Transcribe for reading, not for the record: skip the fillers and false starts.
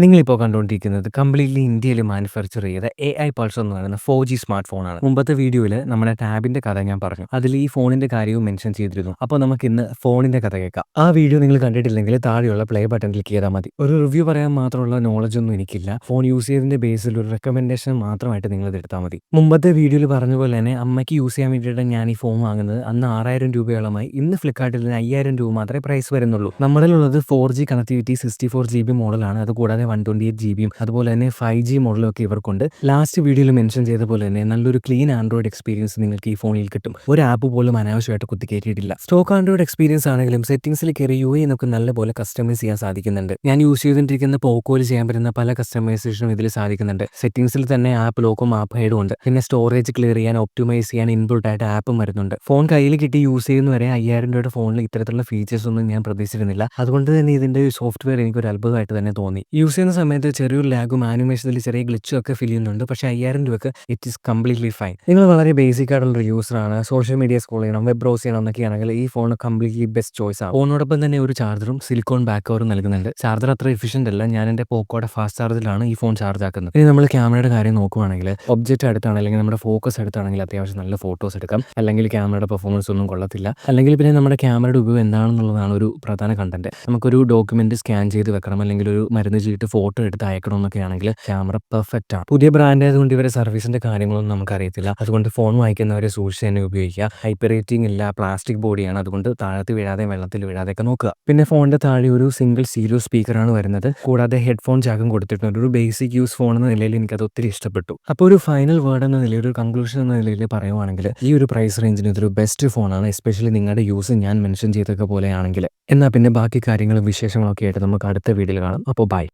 നിങ്ങളിപ്പോൾ കണ്ടുകൊണ്ടിരിക്കുന്നത് കംപ്ലീറ്റ്ലി ഇന്ത്യയിൽ മാനുഫാക്ചർ ചെയ്ത AI പൾസർ എന്ന് പറയുന്ന 4G സ്മാർട്ട് ഫോണാണ്. മുമ്പത്തെ വീഡിയോയിൽ നമ്മുടെ ടാബിന്റെ കഥ ഞാൻ പറഞ്ഞു. അതിൽ ഈ ഫോണിന്റെ കാര്യവും മെൻഷൻ ചെയ്തിരുന്നു. അപ്പോൾ നമുക്ക് ഇന്ന് ഫോണിന്റെ കഥ കേൾക്കാം. ആ വീഡിയോ നിങ്ങൾ കണ്ടിട്ടില്ലെങ്കിൽ താഴെയുള്ള പ്ലേ ബട്ടൺ ക്ലിക്ക് ചെയ്താൽ മതി. ഒരു റിവ്യൂ പറയാൻ മാത്രമുള്ള നോളജ് ഒന്നും എനിക്കില്ല. ഫോൺ യൂസ് ചെയ്തതിന്റെ ബേസിൽ ഒരു റെക്കമെൻഡേഷൻ മാത്രമായിട്ട് നിങ്ങൾ ഇത് എടുത്താൽ മതി. മുമ്പത്തെ വീഡിയോയിൽ പറഞ്ഞ പോലെ തന്നെ അമ്മയ്ക്ക് യൂസ് ചെയ്യാൻ വേണ്ടിയിട്ട് ഞാൻ ഈ ഫോൺ വാങ്ങുന്നത് അന്ന് 6000 രൂപയോളമായി. ഇന്ന് ഫ്ലിപ്കാർട്ടിൽ 5000 രൂപ മാത്രമേ പ്രൈസ് വരുന്നുള്ളൂ. നമ്മളിലുള്ളത് 4G കണക്ടിവിറ്റി 64GB മോഡലാണ്. അതുകൂടാതെ 128GB അതുപോലെ തന്നെ 5G മോഡലും ഒക്കെ ഇവർക്കുണ്ട്. ലാസ്റ്റ് വീഡിയോയിൽ മെൻഷൻ ചെയ്ത പോലെ തന്നെ നല്ലൊരു ക്ലീൻ ആൻഡ്രോയിഡ് എക്സ്പീരിയൻസ് നിങ്ങൾക്ക് ഈ ഫോണിൽ കിട്ടും. ഒരു ആപ്പ് പോലും അനാവശ്യമായിട്ട് കുത്തിക്കയറ്റിയിട്ടില്ല. സ്റ്റോക്ക് ആൻഡ്രോയിഡ് എക്സ്പീരിയൻസ് ആണെങ്കിലും സെറ്റിംഗ്സിൽ കയറി UI നമുക്ക് നല്ലപോലെ കസ്റ്റമൈസ് ചെയ്യാൻ സാധിക്കുന്നുണ്ട്. ഞാൻ യൂസ് ചെയ്തുകൊണ്ടിരിക്കുന്ന പോക്കോയിൽ ചെയ്യാൻ പറ്റുന്ന പല കസ്റ്റമൈസേഷനും ഇതിൽ സാധിക്കുന്നുണ്ട്. സെറ്റിംഗ്സിൽ തന്നെ ആപ്പ് ലോക്കും ആപ്പ് ഹൈഡും ഉണ്ട്. പിന്നെ സ്റ്റോറേജ് ക്ലിയർ ചെയ്യാൻ ഒപ്റ്റിമൈസ് ചെയ്യാൻ ഇൻബിൽട്ട് ആയിട്ട് ആപ്പും വരുന്നുണ്ട്. ഫോൺ കയ്യിൽ കിട്ടി യൂസ് ചെയ്യുന്നവരെ 5000 രൂപയുടെ ഫോണിൽ ഇത്തരത്തിലുള്ള ഫീച്ചേഴ്സ് ഒന്നും ഞാൻ പ്രതീക്ഷിച്ചിരുന്നില്ല. അതുകൊണ്ട് തന്നെ ഇതിന്റെ സോഫ്റ്റ്വെയർ എനിക്ക് ഒരു അത്ഭുതമായിട്ട് തന്നെ തോന്നി. യൂസ് ചെയ്യുന്ന സമയത്ത് ചെറിയൊരു ലാഗും ആനിമേഷനിൽ ചെറിയ ഗ്ലിച്ചും ഒക്കെ ഫീൽ ചെയ്യുന്നുണ്ട്. പക്ഷേ 5000 രൂപയ്ക്ക് ഇറ്റ് ഈസ് കംപ്ലീറ്റ്ലി ഫൈൻ. നിങ്ങൾ വളരെ ബേസിക് ആയിട്ടുള്ള യൂസറാണ്, സോഷ്യൽ മീഡിയ സ്ക്രോൾ ചെയ്യണം, വെബ് ബ്രൗസ് ചെയ്യണം എന്നൊക്കെയാണെങ്കിൽ ഈ ഫോൺ കംപ്ലീറ്റ്ലി ബെസ്റ്റ് ചോയ്സ് ആണ്. ഫോണിനോടൊപ്പം തന്നെ ഒരു ചാർജറും സിലിക്കോൺ ബാക്ക് കവറും നൽകുന്നുണ്ട്. ചാർജർ അത്ര എഫിഷ്യന്റ് അല്ല. ഞാൻ എൻ്റെ പോക്കോയുടെ ഫാസ്റ്റ് ചാർജിലാണ് ഈ ഫോൺ ചാർജ് ആക്കുന്നത്. ഇനി നമ്മൾ ക്യാമറയുടെ കാര്യം നോക്കുവാണെങ്കിൽ ഒബ്ജക്റ്റ് അടുത്താണ് അല്ലെങ്കിൽ നമ്മുടെ ഫോക്കസ് അടുത്താണെങ്കിൽ അത്യാവശ്യം നല്ല ഫോട്ടോസ് എടുക്കാം. അല്ലെങ്കിൽ ക്യാമറയുടെ പെർഫോമൻസ് ഒന്നും കൊള്ളത്തില്ല. അല്ലെങ്കിൽ പിന്നെ നമ്മുടെ ക്യാമറയുടെ ഉപയോഗം എന്താണെന്നുള്ളതാണ് ഒരു പ്രധാന കണ്ടന്റ്. നമുക്കൊരു ഡോക്യുമെന്റ് സ്കാൻ ചെയ്ത് വെക്കണം, അല്ലെങ്കിൽ ഒരു മരുന്ന് ചീട്ട് ഫോട്ടോ എടുത്ത് അയക്കണം എന്നൊക്കെയാണെങ്കിൽ ക്യാമറ പെർഫെക്റ്റ് ആണ്. പുതിയ ബ്രാൻഡ് ആയതുകൊണ്ട് ഇവരെ സർവീസിന്റെ കാര്യങ്ങളൊന്നും നമുക്കറിയത്തില്ല. അതുകൊണ്ട് ഫോൺ വാങ്ങിക്കുന്നവരെ സൂക്ഷിച്ച് തന്നെ ഉപയോഗിക്കുക. ഹൈപ്പർ റേറ്റിംഗ് ഇല്ല, പ്ലാസ്റ്റിക് ബോഡിയാണ്. അതുകൊണ്ട് താഴത്ത് വീഴാതെ വെള്ളത്തിൽ വീഴാതെയൊക്കെ നോക്കുക. പിന്നെ ഫോണിന്റെ താഴെ ഒരു സിംഗിൾ സ്റ്റീരിയോ സ്പീക്കറാണ് വരുന്നത്. കൂടാതെ ഹെഡ്ഫോൺ ജാക്കും കൊടുത്തിട്ടുണ്ട്. ഒരു ബേസിക് യൂസ് ഫോൺ എന്ന നിലയിൽ എനിക്കത് ഒത്തിരി ഇഷ്ടപ്പെട്ടു. അപ്പോൾ ഒരു ഫൈനൽ വേർഡ് എന്ന നിലയിൽ, ഒരു കൺക്ലൂഷൻ എന്ന നിലയിൽ പറയുവാണെങ്കിൽ ഈ ഒരു പ്രൈസ് റേഞ്ചിന് ഇതൊരു ബെസ്റ്റ് ഫോണാണ്. എസ്പെഷ്യലി നിങ്ങളുടെ യൂസ് ഞാൻ മെൻഷൻ ചെയ്തൊക്കെ പോലെയാണെങ്കിൽ. എന്നാൽ പിന്നെ ബാക്കി കാര്യങ്ങളും വിശേഷങ്ങളൊക്കെ ആയിട്ട് നമുക്ക് അടുത്ത വീഡിയോയിൽ കാണാം. അപ്പോൾ ബൈ.